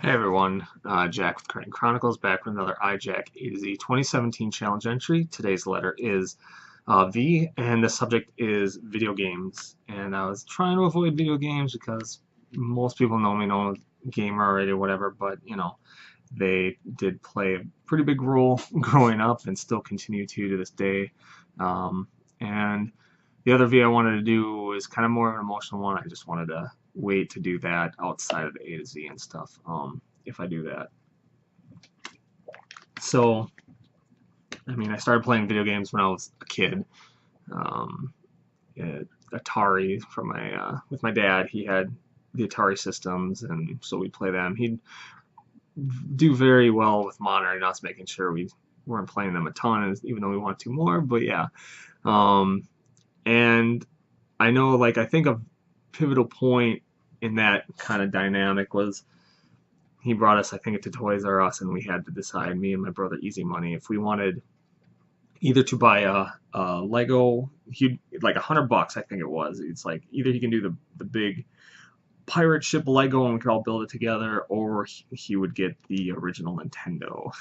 Hey everyone, Jack with Cryton Chronicles back with another iJack A to Z 2017 challenge entry. Today's letter is V, and the subject is video games. And I was trying to avoid video games because most people know I'm a gamer already, or whatever. But they did play a pretty big role growing up, and still continue to this day. And the other V I wanted to do is kind of more of an emotional one. I just wanted to wait to do that outside of the A to Z and stuff. If I do that. So, I mean, I started playing video games when I was a kid. Um, Atari from my with my dad. He had the Atari systems, and so we'd play them. He'd do very well with monitoring us, making sure we weren't playing them a ton, even though we wanted to more. But yeah, um, and I know, like, I think a pivotal point in that kind of dynamic was he brought us, I think, to Toys R Us, and we had to decide, me and my brother Easy Money, if we wanted either to buy a Lego, like $100, I think it was. It's like either he can do the big pirate ship Lego and we could all build it together, or he would get the original Nintendo.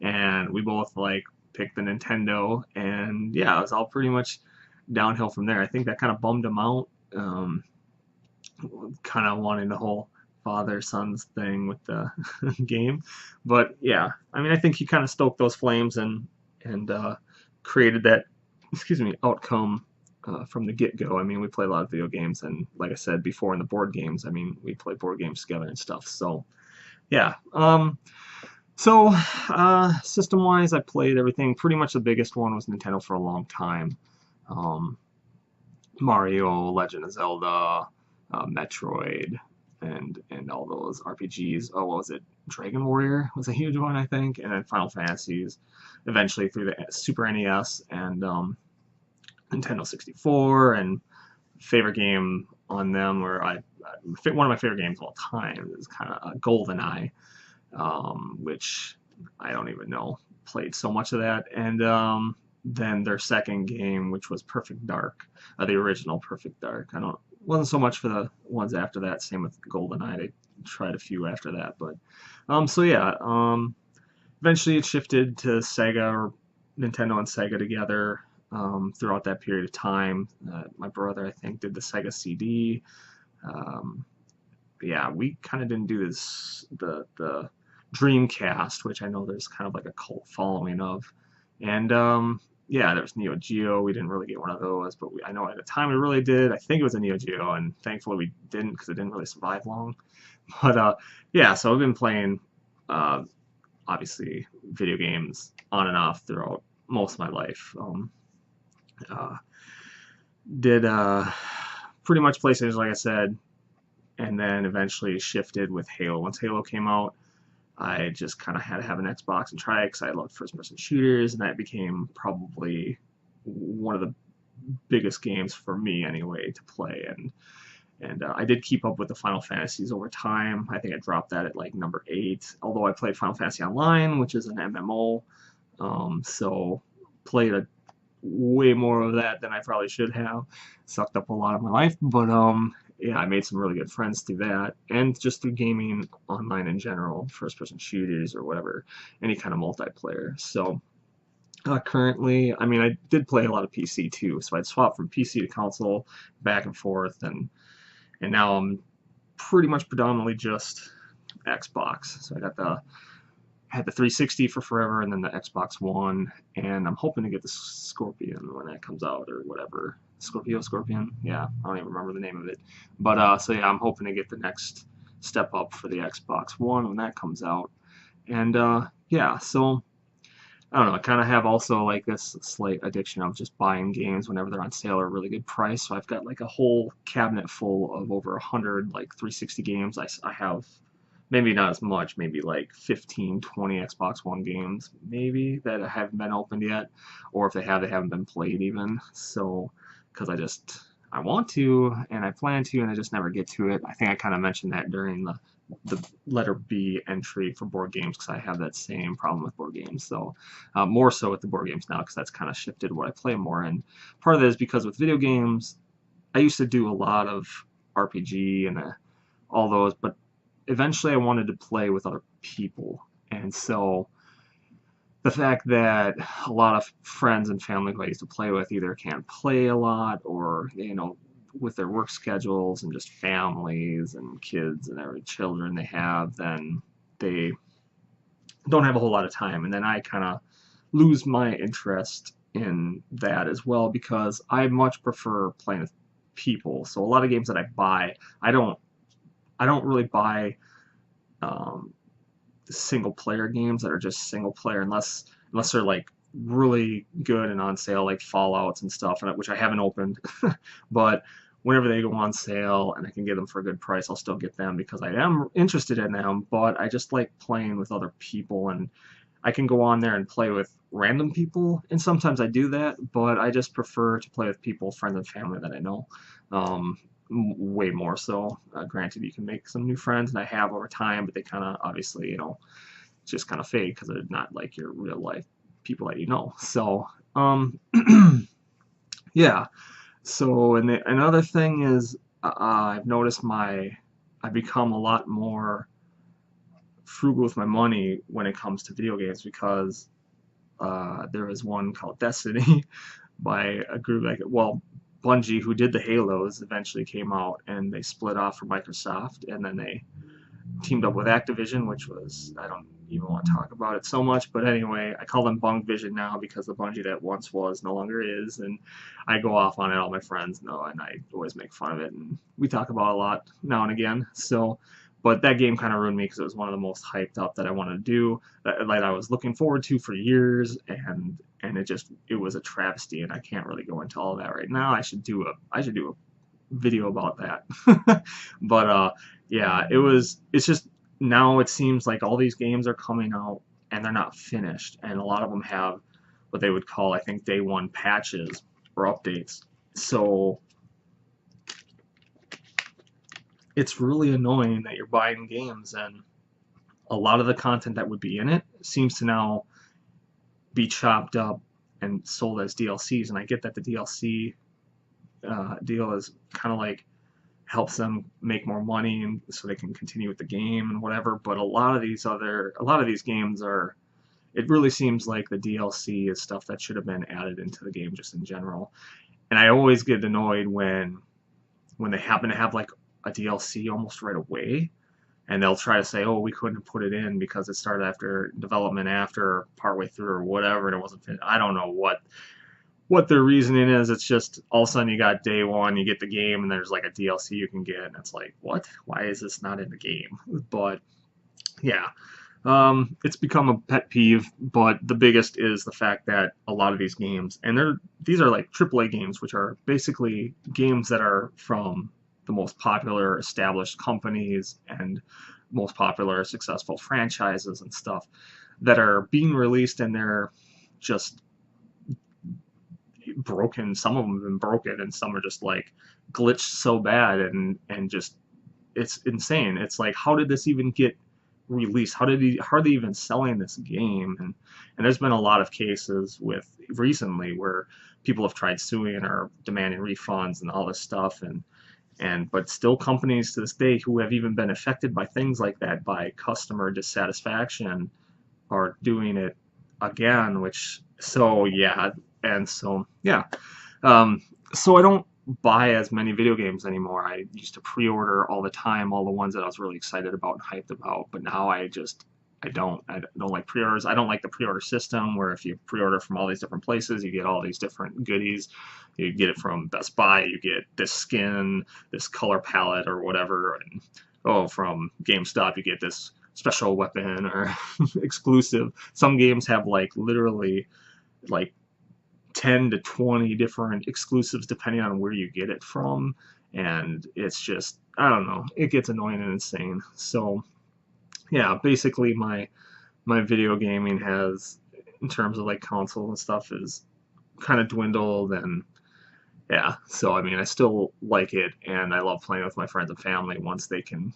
And we both like picked the Nintendo, and yeah, it was all pretty much downhill from there. I think that kind of bummed him out. Kind of wanting the whole father sons thing with the game, but yeah, I mean, I think he kind of stoked those flames and created that, excuse me, outcome from the get-go. I mean, we play a lot of video games, and like I said before, in the board games, I mean, we play board games together and stuff. So yeah. System-wise, I played everything. Pretty much the biggest one was Nintendo for a long time. Um, Mario, Legend of Zelda, Metroid, and all those RPGs. Oh, what was it? Dragon Warrior was a huge one, I think, and then Final Fantasies. Eventually through the Super NES and Nintendo 64. And favorite game on them, one of my favorite games of all time is kind of GoldenEye, which I don't even know. Played so much of that, and then their second game, which was Perfect Dark, the original Perfect Dark. I don't wasn't so much for the ones after that. Same with GoldenEye. I tried a few after that, but so yeah. Eventually, it shifted to Sega, or Nintendo and Sega together throughout that period of time. My brother, I think, did the Sega CD. Um, yeah, we kind of didn't do the Dreamcast, which I know there's kind of like a cult following of. And yeah, there's Neo Geo. We didn't really get one of those, but I know at the time we really did. I think it was a Neo Geo, and thankfully we didn't, because it didn't really survive long. But yeah, so I've been playing, uh, obviously, video games on and off throughout most of my life. Uh, did pretty much PlayStation, like I said, and then eventually shifted with Halo. Once Halo came out, I just kind of had to have an Xbox and try it because I loved first-person shooters, and that became probably one of the biggest games for me anyway to play. And I did keep up with the Final Fantasies over time. I think I dropped that at like number 8, although I played Final Fantasy Online, which is an MMO. So played a way more of that than I probably should have. Sucked up a lot of my life, but yeah, I made some really good friends through that, and just through gaming online in general, first-person shooters or whatever, any kind of multiplayer. So currently, I mean, I did play a lot of PC too, so I'd swap from PC to console, back and forth, and now I'm pretty much predominantly just Xbox. So I had the 360 for forever, and then the Xbox One, and I'm hoping to get the Scorpion when that comes out, or whatever. Scorpion? Yeah, I don't even remember the name of it. But so yeah, I'm hoping to get the next step up for the Xbox One when that comes out. And yeah, so I don't know. I kind of have also like this slight addiction of just buying games whenever they're on sale or a really good price. So I've got like a whole cabinet full of over 100 like 360 games. I have maybe not as much, maybe like 15, 20 Xbox One games, maybe, that haven't been opened yet, or if they have, they haven't been played even. So, because I want to, and I plan to, and I just never get to it. I think I kind of mentioned that during the letter B entry for board games, because I have that same problem with board games. So, more so with the board games now, because that's kind of shifted what I play more. And part of that is because with video games, I used to do a lot of RPG and all those, but eventually I wanted to play with other people. And so the fact that a lot of friends and family who I used to play with either can't play a lot, or with their work schedules and just families and kids and every children they have, then they don't have a whole lot of time. And then I kind of lose my interest in that as well, because I much prefer playing with people. So a lot of games that I buy, I don't really buy um, single player games that are just single player, unless they're like really good and on sale, like Fallouts and stuff, which I haven't opened. But whenever they go on sale and I can get them for a good price, I'll still get them because I am interested in them. But I just like playing with other people, and I can go on there and play with random people, and sometimes I do that, but I just prefer to play with people, friends and family that I know, um, way more so. Granted, you can make some new friends, and I have over time, but they kind of obviously, just kind of fade because they're not like your real life people that you know. So, yeah. So, and another thing is, I've noticed I become a lot more frugal with my money when it comes to video games, because there was one called Destiny by a group Bungie, who did the Halos, eventually came out and they split off from Microsoft, and then they teamed up with Activision, which was, I don't even want to talk about it so much, but anyway, I call them Bung Vision now because the Bungie that once was no longer is, and I go off on it. All my friends know, and I always make fun of it, and we talk about it a lot now and again. So, but that game kind of ruined me because it was one of the most hyped up that I wanted to do, that I was looking forward to for years, and it was a travesty, and I can't really go into all of that right now. I should do a video about that. But yeah, it's just, now it seems like all these games are coming out and they're not finished, and a lot of them have what they would call, I think, day one patches or updates. So it's really annoying that you're buying games and a lot of the content that would be in it seems to now be chopped up and sold as DLCs. And I get that the DLC deal is kind of like helps them make more money, and so they can continue with the game and whatever. But a lot of these games are, it really seems like the DLC is stuff that should have been added into the game just in general. And I always get annoyed when they happen to have like a DLC almost right away, and they'll try to say, oh, we couldn't put it in because it started after development, after partway through or whatever, and it wasn't finished. I don't know what their reasoning is. It's just all of a sudden you got day one, you get the game, and there's like a DLC you can get, and it's like, what? Why is this not in the game? But yeah, it's become a pet peeve. But the biggest is the fact that a lot of these games, and these are like AAA games, which are basically games that are from the most popular established companies and most popular successful franchises and stuff, that are being released, and they're just broken. Some of them have been broken, and some are just like glitched so bad, and just, it's insane. It's like, how did this even get released? How are they even selling this game? And there's been a lot of cases with recently where people have tried suing or demanding refunds and all this stuff, but still companies to this day who have even been affected by things like that, by customer dissatisfaction, are doing it again, which, so yeah. And so yeah, so I don't buy as many video games anymore. I used to pre-order all the time, all the ones that I was really excited about and hyped about, but now I don't like pre-orders. I don't like the pre-order system where if you pre-order from all these different places, you get all these different goodies. You get it from Best Buy, you get this skin, this color palette or whatever, and from GameStop you get this special weapon or exclusive. Some games have like literally like 10 to 20 different exclusives depending on where you get it from, and it's just, I don't know, it gets annoying and insane. So yeah, basically my video gaming has, in terms of like console and stuff, is kind of dwindled. And yeah, so I mean, I still like it, and I love playing with my friends and family once they can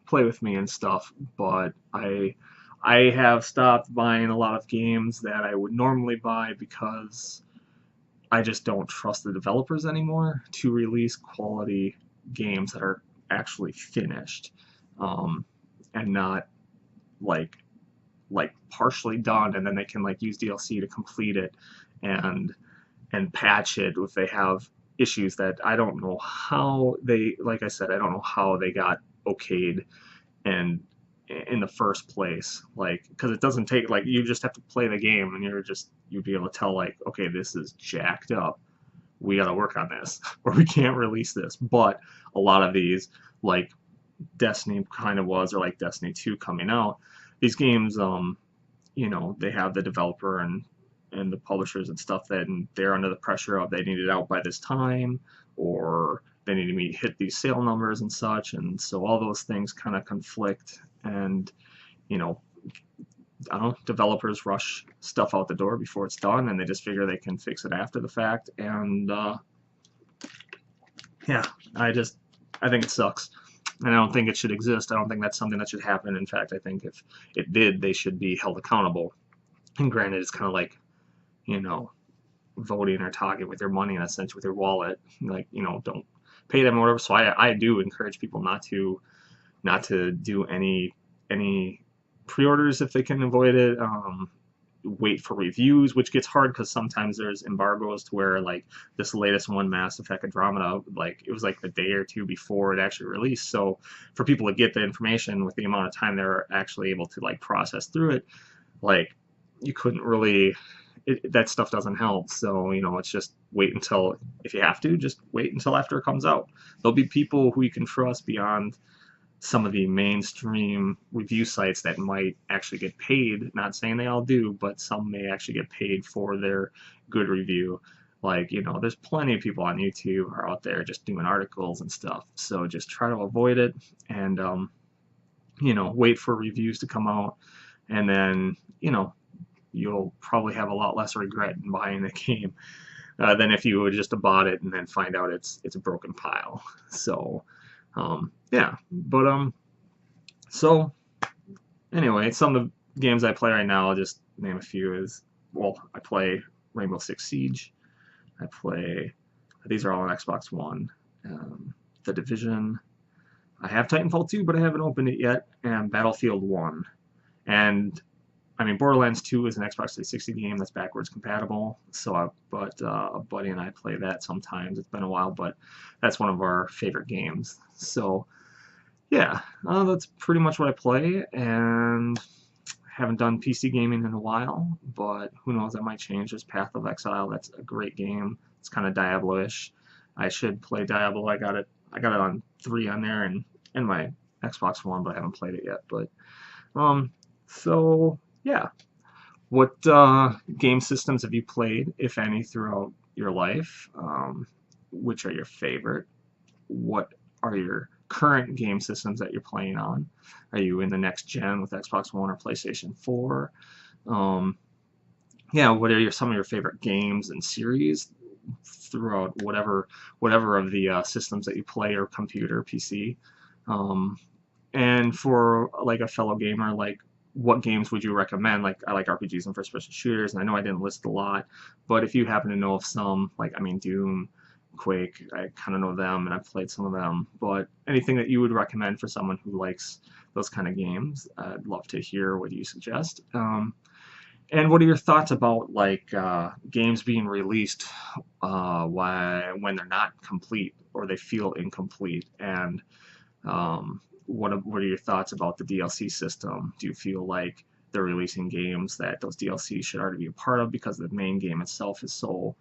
play with me and stuff. But I have stopped buying a lot of games that I would normally buy because I just don't trust the developers anymore to release quality games that are actually finished. and not like partially done, and then they can like use DLC to complete it and patch it if they have issues that I don't know how they, like I said, I don't know how they got okayed and in the first place, like, because it doesn't take, like, you just have to play the game and you'd be able to tell, like, okay, this is jacked up, we got to work on this or we can't release this. But a lot of these, like Destiny kind of was, or like Destiny 2 coming out, these games, they have the developer and the publishers and stuff that, and they're under the pressure of they need it out by this time, or they need to hit these sale numbers and such, and so all those things kind of conflict, and you know I don't know, developers rush stuff out the door before it's done, and they just figure they can fix it after the fact, and yeah, I think it sucks, and I don't think it should exist. I don't think that's something that should happen. In fact, I think if it did, they should be held accountable. And granted, it's kind of like, you know, voting or talking with your money in a sense, with your wallet, like, don't pay them or whatever. So I do encourage people not to do any pre-orders if they can avoid it. Wait for reviews, which gets hard because sometimes there's embargoes to where, like, this latest one, Mass Effect Andromeda, like, it was like the day or two before it actually released. So for people to get the information with the amount of time they're actually able to like process through it, like, you couldn't really, that stuff doesn't help. So, it's just wait until, if you have to, just wait until after it comes out. There'll be people who you can trust beyond some of the mainstream review sites that might actually get paid. Not saying they all do, but some may actually get paid for their good review. Like, there's plenty of people on YouTube are out there just doing articles and stuff. So just try to avoid it, and wait for reviews to come out, and then you'll probably have a lot less regret in buying the game than if you would just have bought it and then find out it's a broken pile. So yeah, but so anyway, some of the games I play right now, I'll just name a few. I play Rainbow Six Siege. These are all on Xbox One. The Division. I have Titanfall 2, but I haven't opened it yet, and Battlefield 1. And I mean, Borderlands 2 is an Xbox 360 game that's backwards compatible. So, a buddy and I play that sometimes. It's been a while, but that's one of our favorite games. So, yeah, that's pretty much what I play, and haven't done PC gaming in a while, but who knows, that might change. There's Path of Exile. That's a great game. It's kind of Diablo-ish. I should play Diablo. I got it on 3 on there and my Xbox One, but I haven't played it yet. But so yeah, what game systems have you played, if any, throughout your life? Which are your favorite? What are your current game systems that you're playing on? Are you in the next gen with Xbox One or PlayStation 4? Yeah, what are some of your favorite games and series throughout whatever of the systems that you play, or computer, PC? And for like a fellow gamer, like, what games would you recommend? Like, I like RPGs and first-person shooters, and I know I didn't list a lot, but if you happen to know of some, like, I mean, Doom, Quake, I kind of know them, and I've played some of them, but anything that you would recommend for someone who likes those kind of games, I'd love to hear what you suggest. And what are your thoughts about, like, games being released when they're not complete, or they feel incomplete? And what are your thoughts about the DLC system? Do you feel like they're releasing games that those DLCs should already be a part of because the main game itself is so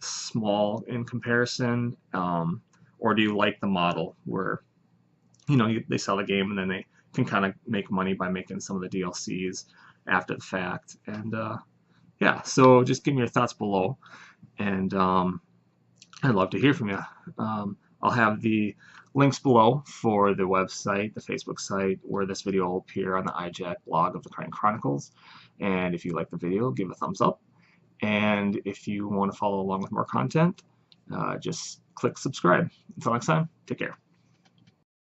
small in comparison? Or do you like the model where, they sell the game and then they can kind of make money by making some of the DLCs after the fact? And yeah, so just give me your thoughts below, and I'd love to hear from you. I'll have the links below for the website, the Facebook site, where this video will appear on the iJack blog of the Cryton Chronicles. And if you like the video, give a thumbs up. And if you want to follow along with more content, just click subscribe. Until next time, take care.